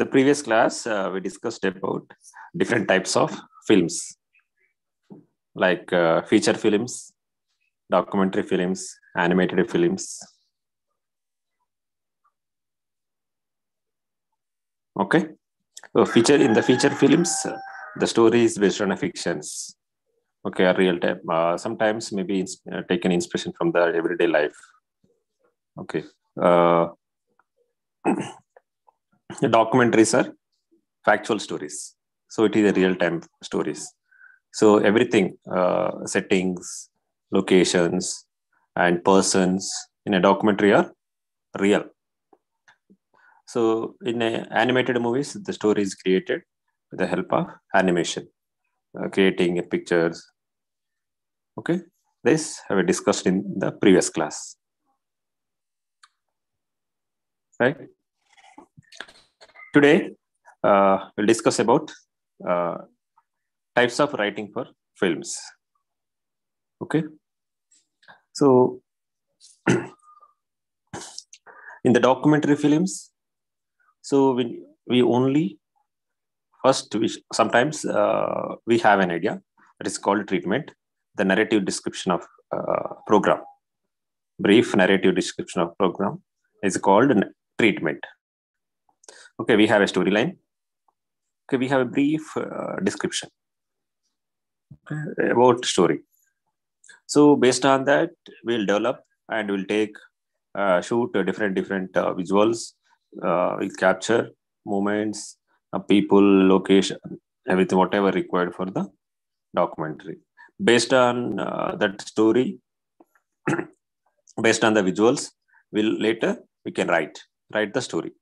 the previous class, we discussed about different types of films, like feature films, documentary films, animated films. Okay, so in the feature films, the story is based on a fictions. Okay, a real time. Sometimes maybe taken inspiration from the everyday life. Okay, the documentaries are factual stories, so it is a real time stories. So everything, settings, locations, and persons in a documentary are real. So in animated movies, the story is created with the help of animation, creating pictures. Okay, this we discussed in the previous class, right? Today, we'll discuss about types of writing for films. Okay, so in the documentary films, so we only first sometimes we have an idea that is called treatment, the narrative description of program. Brief narrative description of program is called treatment. Okay, we have a storyline. Okay, we have a brief description about story. So based on that, we'll develop and we'll take shoot different visuals. We'll capture moments, people, location, everything, whatever required for the documentary. Based on that story, based on the visuals, we can write the story.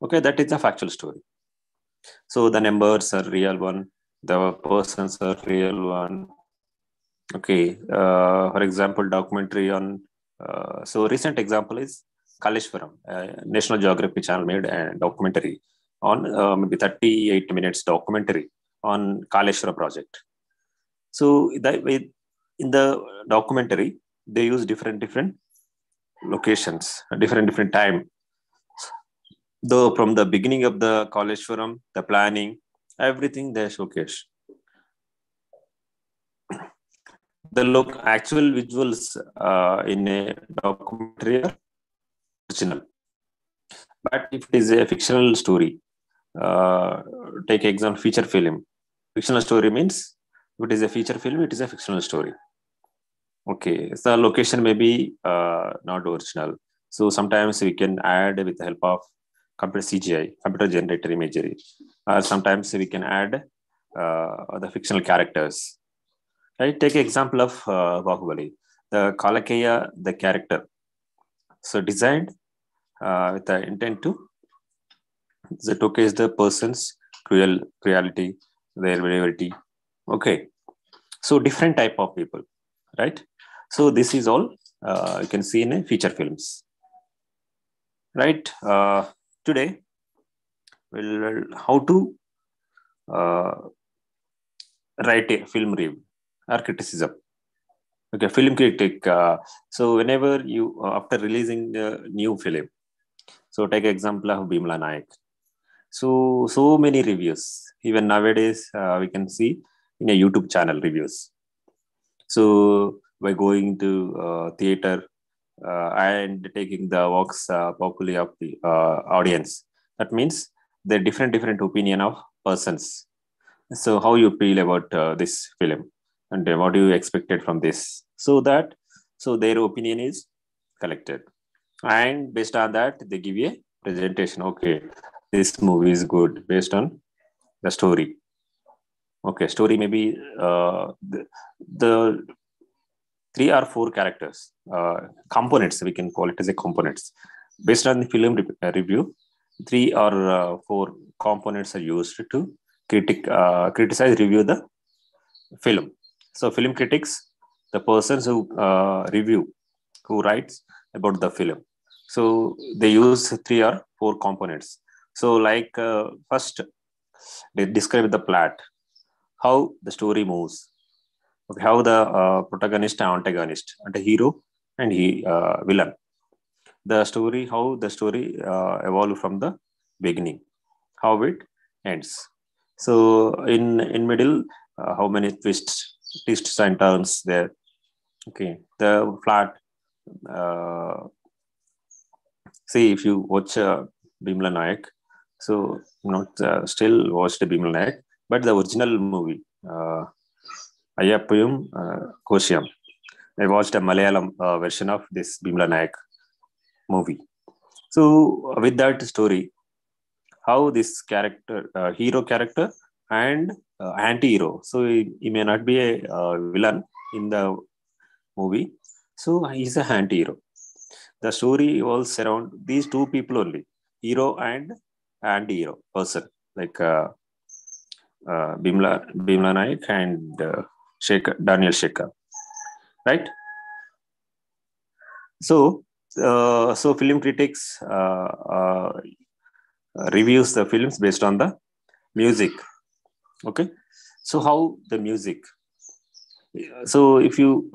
Okay, that is a factual story. So the numbers are real one, the persons are real one. Okay, for example, documentary on. So recent example is Kaleshwaram. National Geographic Channel made a documentary on maybe 38 minutes documentary on Kaleshwaram project. So in the documentary, they use different locations, different time. Though from the beginning of the Kaleshwaram, the planning, everything they showcase. The actual visuals in a documentary are original. But if it is a fictional story, take example feature film. Fictional story means if it is a feature film, it is a fictional story. Okay, so the location may be not original. So sometimes we can add with the help of computer CGI, computer generated imagery. Sometimes we can add the fictional characters. Right? Take example of Bahubali, the Kalakeya, the character. So designed with the intent to showcase the person's reality, their variety. Okay, so different type of people, right? So this is all you can see in a feature films, right? Today, how to write a film review or criticism. Okay, film critic. So whenever you after releasing a new film, so take example of Bimla Nayak. So many reviews. Even nowadays, we can see in a YouTube channel reviews. So by going to theater and taking the vox populi of the audience, that means the different opinion of persons. So how you feel about this film and what do you expected from this? So their opinion is collected, and based on that they give a presentation. Okay, this movie is good based on the story. Okay, story maybe the 3 or 4 characters, components, we can call it as a components. Based on the film review, 3 or 4 components are used to criticize, review the film. So film critics, the persons who review, who writes about the film. So they use 3 or 4 components. So like first, they describe the plot, how the story moves, okay, how the protagonist and antagonist, and the hero and villain, the story, how the story evolved from the beginning. how it ends. So in middle, how many twists and turns there. Okay, the flat. See, if you watch Bhimla Nayak, so not still watched Bhimla Nayak, but the original movie, Ayappayum Koshiyam. I watched a Malayalam version of this Bhimla Nayak movie. So with that story, how this character, hero character and anti-hero. So he may not be a villain in the movie. So he's a anti-hero. The story was around these two people only, hero and anti-hero person, like Bimla Naik and Daniel Shekhar, right? So, so film critics reviews the films based on the music. Okay, so how the music? So if you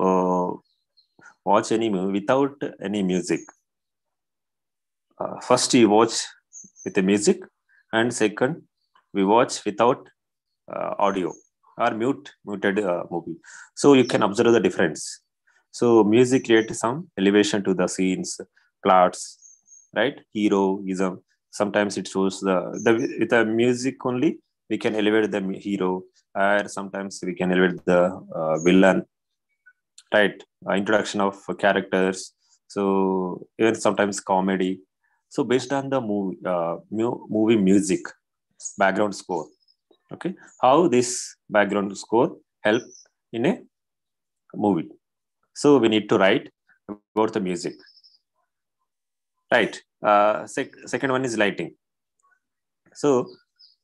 watch any movie without any music, first you watch with the music, and second we watch without audio or muted movie. So you can observe the difference. So music creates some elevation to the scenes, plots, right? Heroism. Sometimes it shows the with the music only we can elevate the hero, or sometimes we can elevate the villain, right? Introduction of characters. So even sometimes comedy. So based on the movie music, background score. Okay, how this background score help in a movie? So we need to write about the music, right? Second one is lighting. So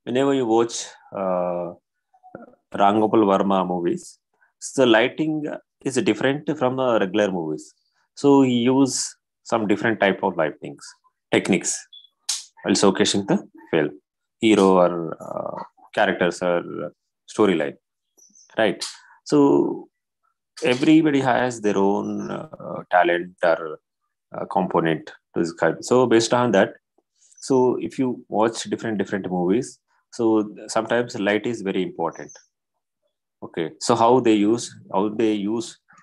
whenever you watch Ram Gopal Varma movies, so the lighting is different from the regular movies. So he use some different type of lightings techniques while showcasing the film, hero or characters or storyline, right? So everybody has their own talent or component to describe. So based on that, so if you watch different movies, so sometimes light is very important. Okay, so how they use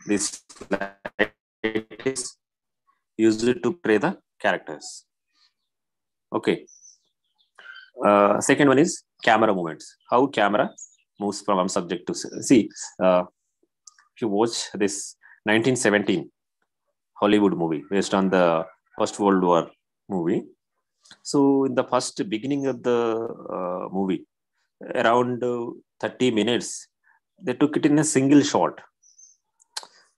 this light is used to portray the characters. Okay, second one is camera movements. How camera moves from one subject to see. If you watch this 1917 Hollywood movie based on the First World War movie. So in the first beginning of the movie, around 30 minutes, they took it in a single shot.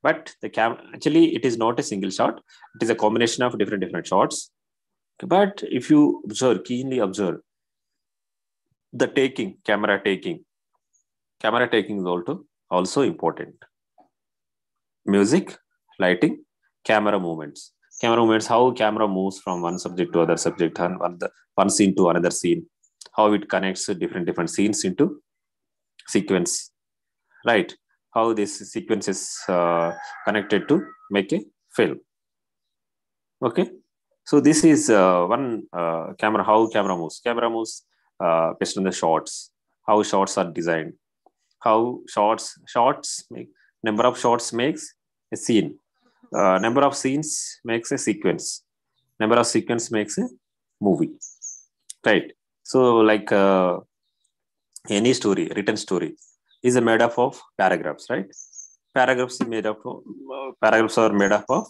But the actually it is not a single shot. It is a combination of different shots. But if you keenly observe the camera taking is also important. Music, lighting, camera movements. Camera movements, how camera moves from one subject to other subject and one scene to another scene, how it connects different scenes into sequence, right? How this sequence is connected to make a film. Okay, so this is one camera, how camera moves. Camera moves based on the shots, how shots are designed, how shots make number of shots makes a scene, number of scenes makes a sequence, number of sequence makes a movie, right? So like any story, written story is made up of paragraphs, right? Paragraphs are made up of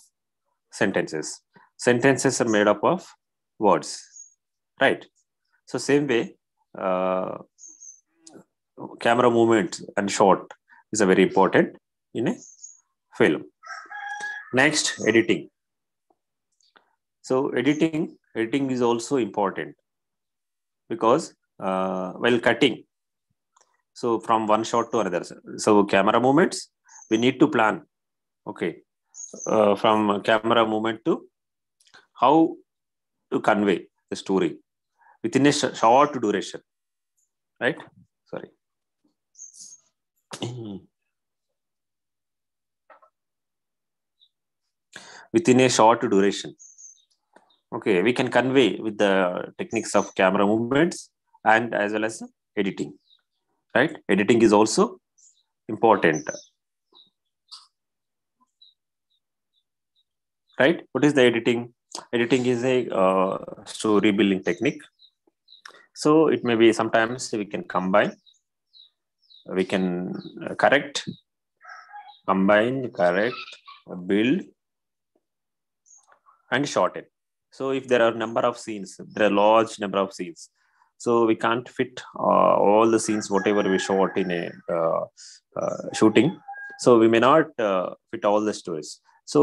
sentences. Sentences are made up of words, right? So same way, uh, camera movement and shot is a very important in a film. Next, editing. So editing is also important because while cutting, so from one shot to another, so camera movements we need to plan. Okay, from camera movement to how to convey the story within a short duration, right? Sorry. Within a short duration. Okay, we can convey with the techniques of camera movements and as well as editing, right? Editing is also important, right? What is the editing? Editing is a story building technique. So it may be sometimes we can combine, we can correct, combine, correct, build, and shorten. So if there are number of scenes, there are large number of scenes. So we can't fit all the scenes, whatever we shot in a shooting. So we may not fit all the stories. So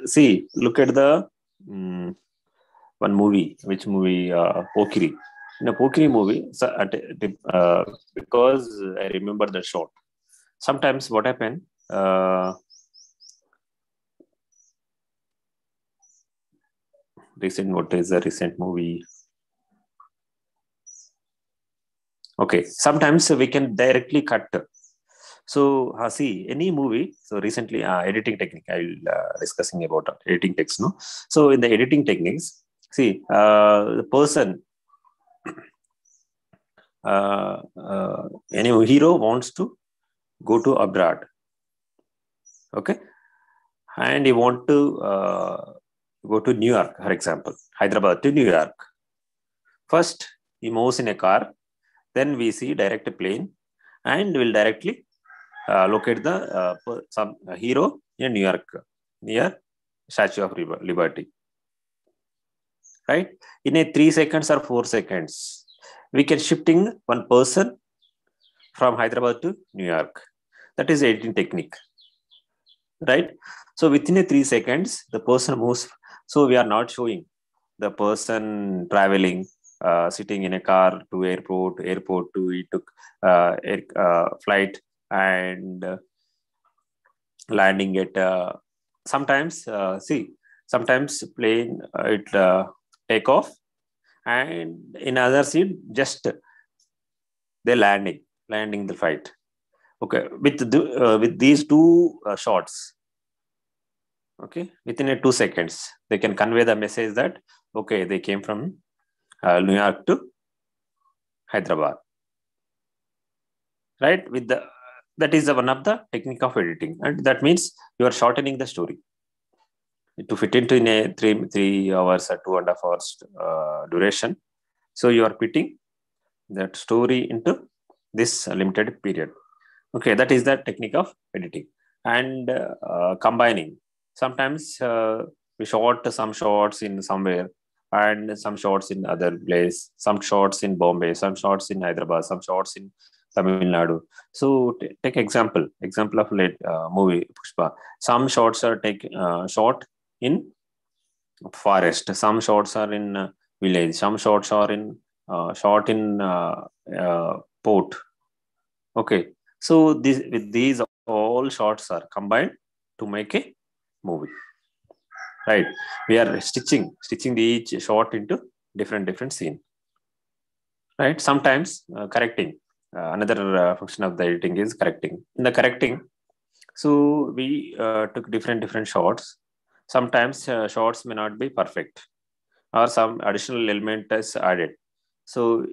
see, look at the one movie, which movie? Pokiri. In a Pokiri movie, so because I remember the shot. Sometimes what happened? What is the recent movie? Okay, sometimes we can directly cut. So see, any movie. So recently, editing technique. I will discussing about editing techniques. No, so in the editing techniques, see, the person, any hero wants to go to abroad. Okay, and he want to go to New York, for example, Hyderabad to New York. First, he moves in a car. Then we see direct plane, and will directly locate the some hero in New York near Statue of Liberty. Right? In a 3 seconds or 4 seconds, we can shifting one person from Hyderabad to New York. That is editing technique. Right? So within a 3 seconds, the person moves. So we are not showing the person traveling, sitting in a car to airport to he took flight and landing at sometimes sometimes plane it take off, and in other scene just they landing the flight. Okay, with these two shots, okay, within a 2 seconds they can convey the message that okay, they came from New York to Hyderabad, right? With the that is one of the technique of editing, and that means you are shortening the story to fit into in a 3 hours or 2.5 hours duration. So you are fitting that story into this limited period. Okay, that is the technique of editing and combining. Sometimes we shot some shots in somewhere and some shots in other place, some shots in Bombay, some shots in Hyderabad, some shots in Tamil Nadu. So take example of late movie Pushpa. Some shots are shot in forest. Some shots are in village. Some shots are in shot in port. Okay, so with these all shots are combined to make a movie. Right, we are stitching each shot into different scene. Right, sometimes correcting. Another function of the editing is correcting. In the correcting, so we took different shots. Sometimes shots may not be perfect, or some additional element is added. So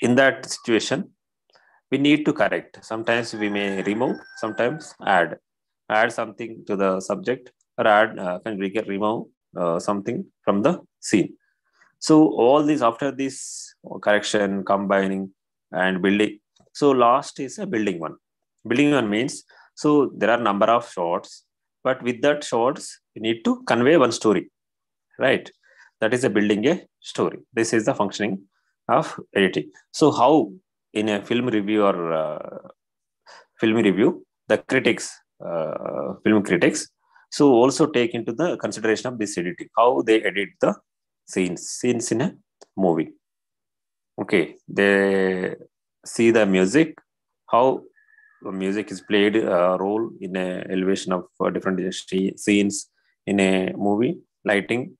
in that situation, we need to correct. Sometimes we may remove, sometimes add something to the subject, or we can remove something from the scene. So all these, after this correction, combining and building. So last is a building one. Building one means, so there are number of shots, but with that shots, you need to convey one story, right? That is a building a story. This is the functioning of editing. So how in a film review or the critics, film critics, so also take into the consideration of this editing, how they edit the scenes in a movie. Okay, they see the music, how music is played a role in a elevation of different scenes in a movie, lighting,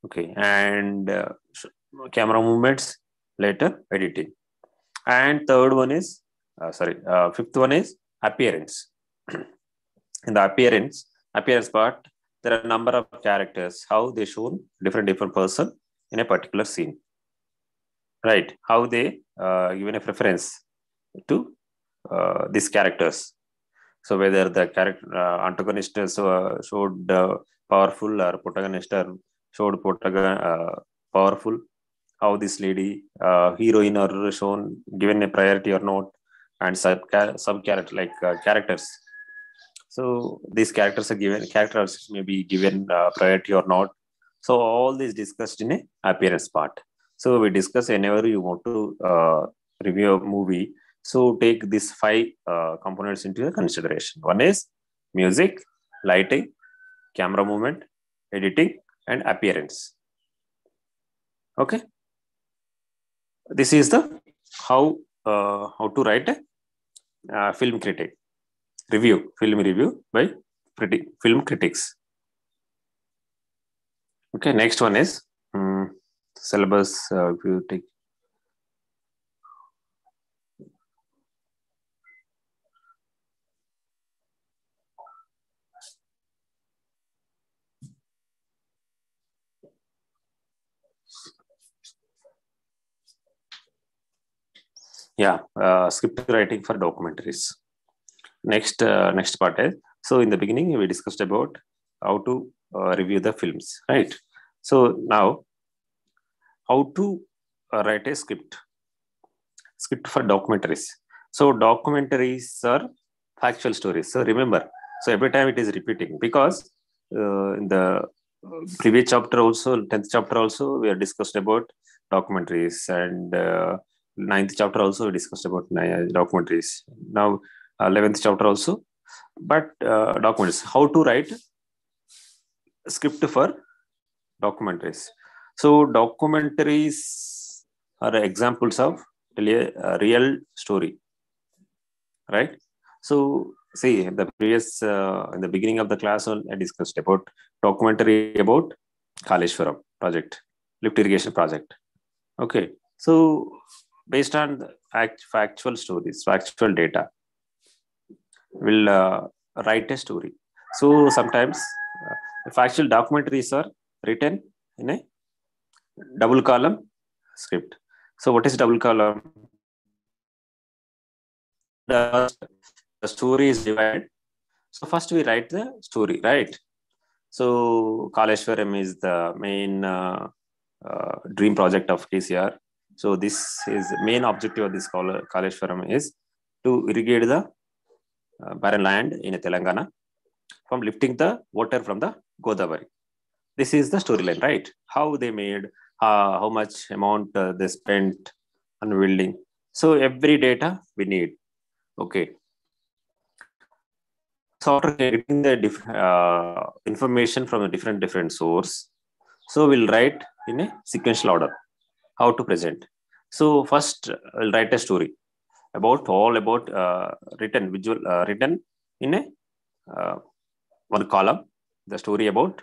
okay, and camera movements, later editing. And third one is fifth one is appearance. In the appearance part, there are a number of characters, how they shown different person in a particular scene. right? How they given a preference to these characters. So whether the character antagonist showed powerful or protagonist showed powerful, how this lady heroine are shown given a priority or not, and sub character like characters. So these characters are given characters may be given priority or not. So all this discussed in a appearance part. So we discuss whenever you want to review a movie. So take these five components into consideration. One is music, lighting, camera movement, editing, and appearance. Okay. This is the how to write a film critic film review by film critics. Okay, next one is syllabus. If you take script writing for documentaries. Next part is, so in the beginning we discussed about how to review the films, right? So now how to write a script for documentaries. So documentaries are factual stories. So remember, so every time it is repeating because in the previous chapter also, 10th chapter also, we have discussed about documentaries, and 9th chapter also we discussed about documentaries. Now 11th chapter also, but documentaries, how to write a script for documentaries. So documentaries are examples of a real story, right? So see, the previous in the beginning of the class, I discussed about documentary about Kaleshwaram project, lift irrigation project. Okay, so based on the factual stories, factual data, we'll write a story. So sometimes factual documentaries are written in a double column script. So what is double column? The story is divided. So first we write the story, right? So Kaleshwaram is the main dream project of KCR. So this is the main objective of this Kaleshwaram is to irrigate the barren land in Telangana from lifting the water from the Godavari. This is the storyline, right? How they made, how much amount they spent on building. So every data we need. Okay. So after getting the information from a different source, so we'll write in a sequential order how to present. So first I'll write a story about written in a one column, the story about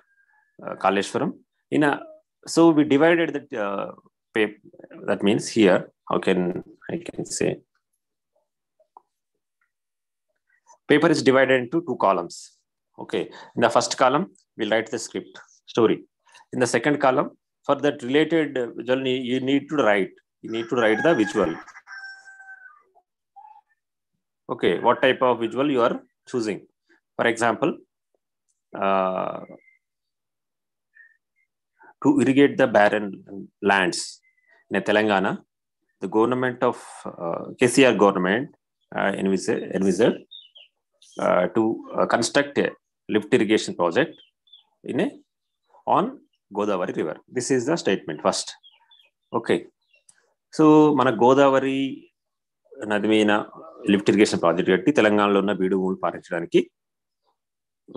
Kaleshwaram. So we divided that paper. That means here, I can say paper is divided into two columns. Okay, in the first column we'll write the script story. In the second column, for that related visual, you need to write the visual. Okay, what type of visual you are choosing? For example, to irrigate the barren lands in Telangana, the government of KCR government envisaged to construct a lift irrigation project on Godavari river. This is the statement first. Okay, so mana Godavari nadi meena lift irrigation project కట్టి తెలంగాణలో ఉన్న బీడు భూములు పారించడానికి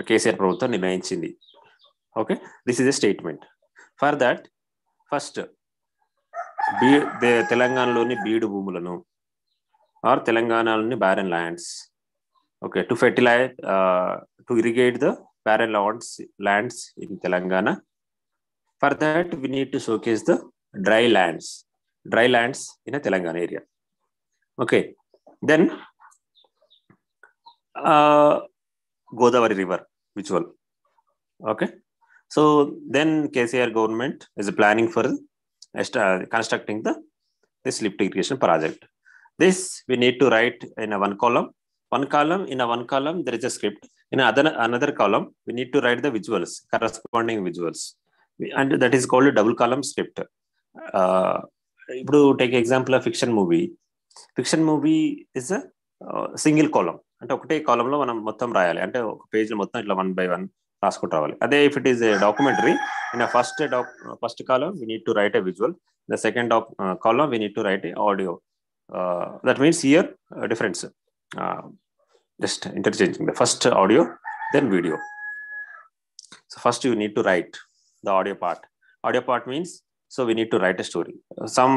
కేసీఆర్ ప్రభుత్వం నిర్ణయించింది. Okay, this is a statement. For that, first తెలంగాణలోని బీడు భూములను or తెలంగాణలోని barren lands, okay, to fertilize, to irrigate the barren lands in Telangana. For that, we need to showcase the dry lands in a Telangana area. Okay, then Godavari river visual. Okay, so then KCR government is planning for constructing the this lift irrigation project. This we need to write in a one column. One column, there is a script. In another column, we need to write the visuals, corresponding visuals. And that is called a double column script. If take example of fiction movie is a single కాలం అంటే ఒకటే కాలంలో మనం మొత్తం రాయాలి అంటే ఒక page మొత్తం ఇట్లా 1 by 1 రాసుకుంటూ రావాలి అదే if it is a documentary in first column we need to write a visual the second column we need to write a audio that means here difference just interchanging the first audio then video. So first you need to write the audio part means so we need to write a story. Some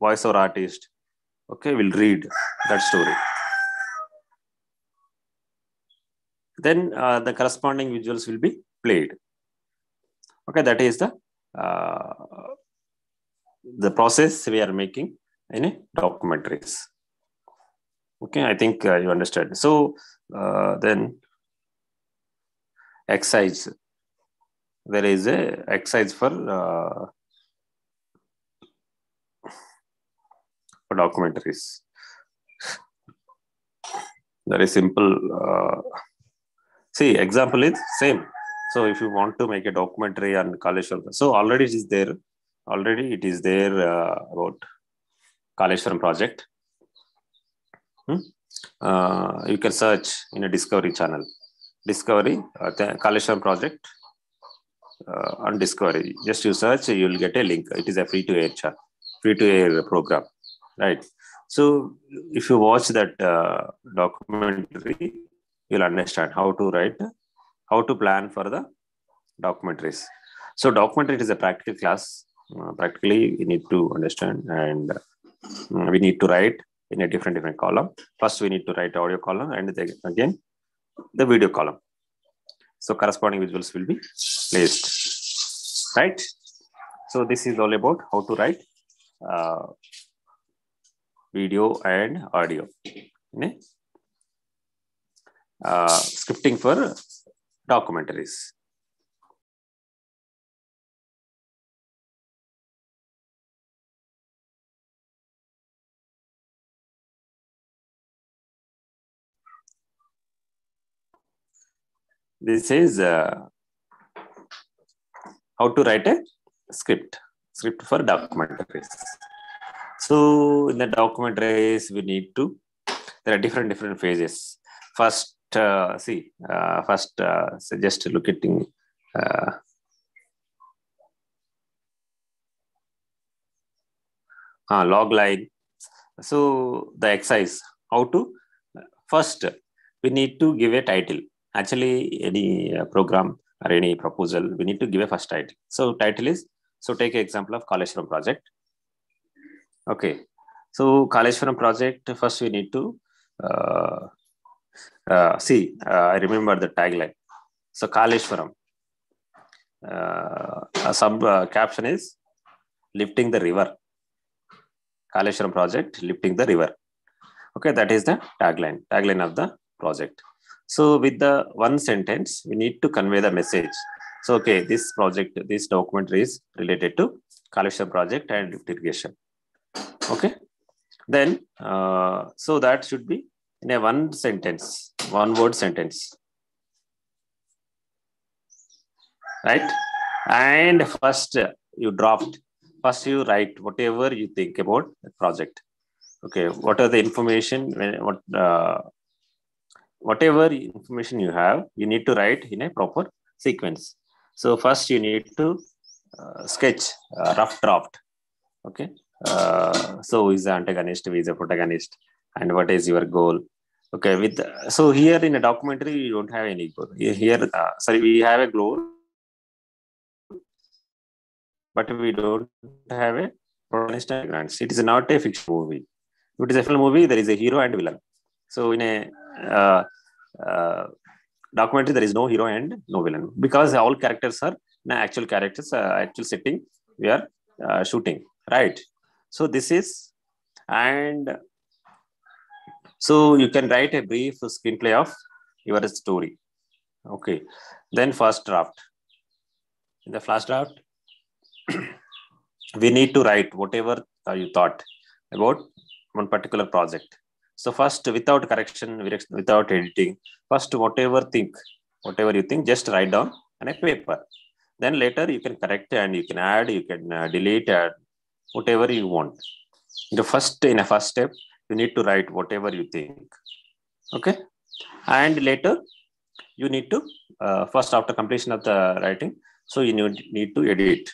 voiceover artist okay will read that story, then the corresponding visuals will be played. Okay, that is the process we are making in a documentaries. Okay, I think you understand. So then exercise, there is a exercise for documentaries. Very simple. See, example is same. So if you want to make a documentary on Kaleshwaram, so already it is there about Kaleshwaram project. You can search in a Discovery channel. Discovery, Kaleshwaram project on Discovery. Just you search, you will get a link. It is a free-to-air program, right? So if you watch that documentary, you'll understand how to write, how to plan for the documentaries. So documentary is a practical class. Practically, you need to understand, and we need to write in a different column. First, we need to write audio column, and again the video column. So corresponding visuals will be placed, right? So this is all about how to write video and audio. Scripting for documentaries. This is how to write a script for documentaries. So in the documentaries, we need to, there are different phases. First, so just look at log line. So the exercise, how to, first, we need to give a title. Actually, any program or any proposal, we need to give a first title. So title is, so take an example of Kaleshwaram project. Okay, so Kaleshwaram project, first we need to I remember the tagline. So Kaleshwaram, sub caption is lifting the river. Kaleshwaram project, lifting the river. Okay, that is the tagline of the project. So with the one sentence, we need to convey the message. So, okay, this project, this documentary is related to Kaleshwaram project and lift irrigation. Okay, then so that should be in a one word sentence, right? And first you you write whatever you think about the project. Okay, what are the information, whatever information you have, you need to write in a proper sequence. So first you need to sketch a rough draft. Okay, so who is the antagonist, who is the protagonist, and what is your goal? Okay, so here in a documentary, you don't have any goal. Here, we have a goal, but we don't have a protagonist. It is not a fiction movie. If it is a film movie, there is a hero and villain. So in a documentary, there is no hero and no villain, because all characters are actual characters, actual setting we are shooting, right? So this is, and so you can write a brief screenplay of your story. Okay, then first draft. In the first draft, we need to write whatever you thought about one particular project. So first, without correction, without editing, first whatever you think, just write down on a paper. Then later you can correct and you can add, you can delete, and whatever you want. In a first step, you need to write whatever you think. Okay, and later you need to first, after completion of the writing, so you need to edit,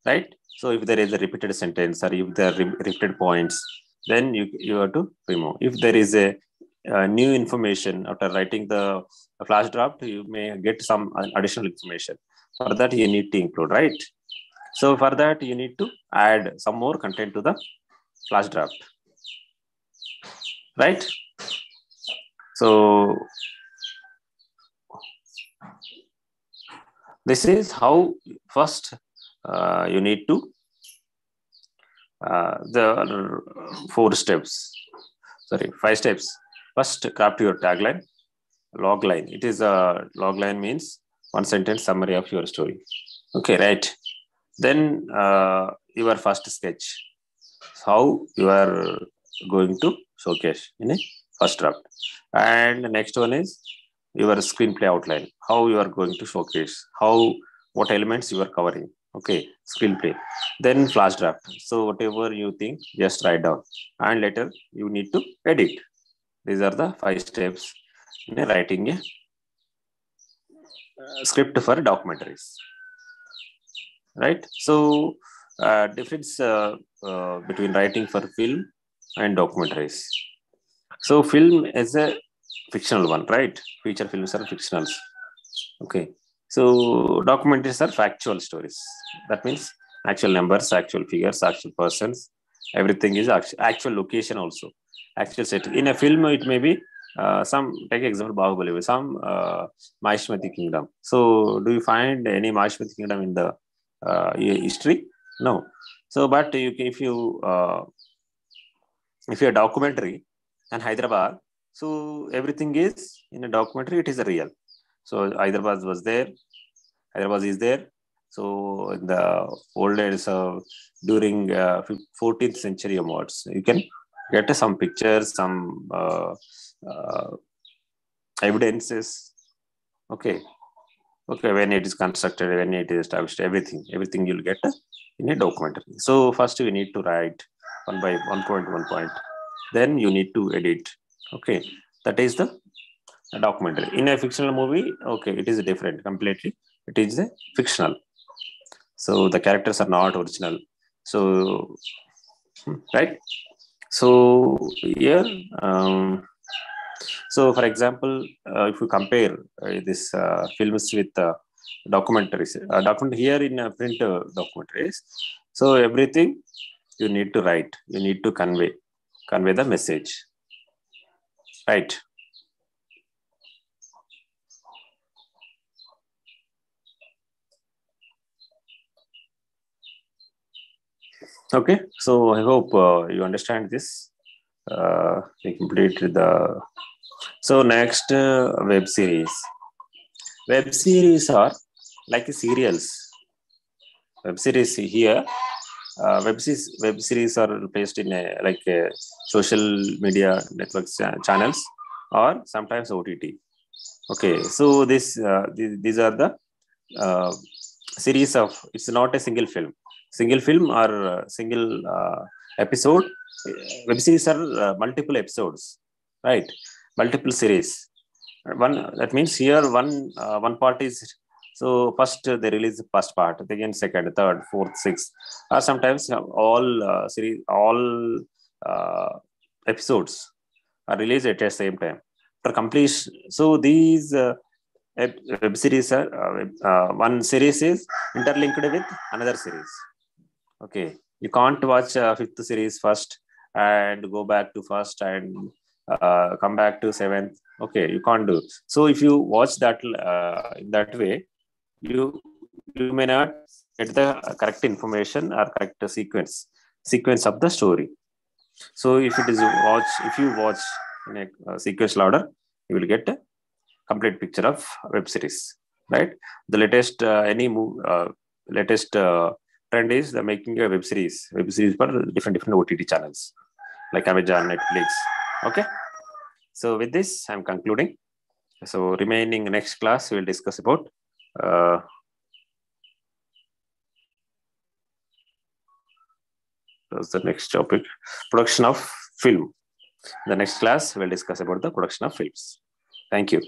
right? So if there is a repeated sentence or if there are repeated points, then you have to remove. If there is a new information after writing the flash draft, you may get some additional information. For that, you need to include, right? So for that, you need to add some more content to the flash draft, right? So this is how first you need to the 5 steps. First, craft your tagline, log line. It is a log line means one sentence summary of your story. Okay, right. Then your first sketch, how you are going to showcase in a first draft. And the next one is your screenplay outline, how you are going to showcase, what elements you are covering. Okay, screenplay. Then flash draft. So whatever you think, just write down, and later you need to edit. These are the 5 steps in writing a script for documentaries, right? So difference between writing for film and documentaries. So film is a fictional one, right? Feature films are fictionals. Okay. So documentaries are factual stories. That means actual numbers, actual figures, actual persons. Everything is actual location also. Actual set. In a film, it may be some, take example, Bahubali, some Mahishmati kingdom. So do you find any Mahishmati kingdom in the history? No. So, but if you a documentary and Hyderabad, so everything is in a documentary, it is a real. So Hyderabad was there, Hyderabad is there. So in the old days, during 14th century onwards, you can get some pictures, some evidences. Okay. Okay, when it is constructed, when it is established, everything you'll get in a documentary. So first we need to write one point. Then you need to edit. Okay, that is the documentary. In a fictional movie, okay, it is different completely. It is a fictional. So the characters are not original. So, right? So here, so for example, if you compare this films with documentaries, document here in print documentaries, so everything you need to write, you need to convey the message, right? Okay, so I hope you understand this. We completed the. So next, web series. Web series are like serials. Web series here. Web series are placed in social media networks channels or sometimes OTT. Okay, so these are the series of. It's not a single film. Single film or single episode. Web series are multiple episodes, right? Multiple series. That means here one part is, so first they release the first part, again second, third, fourth, sixth, or sometimes all series, all episodes are released at the same time for completion. So these web series are one series is interlinked with another series. Okay, you can't watch fifth series first and go back to first and come back to seventh. Okay, you can't do. So if you watch that in that way, you may not get the correct information or correct sequence of the story. So if you watch in a sequential order, you will get a complete picture of web series, right? The latest trend is the making a web series for different OTT channels like Amazon, Netflix. Okay. So with this, I'm concluding. So remaining next class, we'll discuss about what's the next topic? Production of film. The next class, we'll discuss about the production of films. Thank you.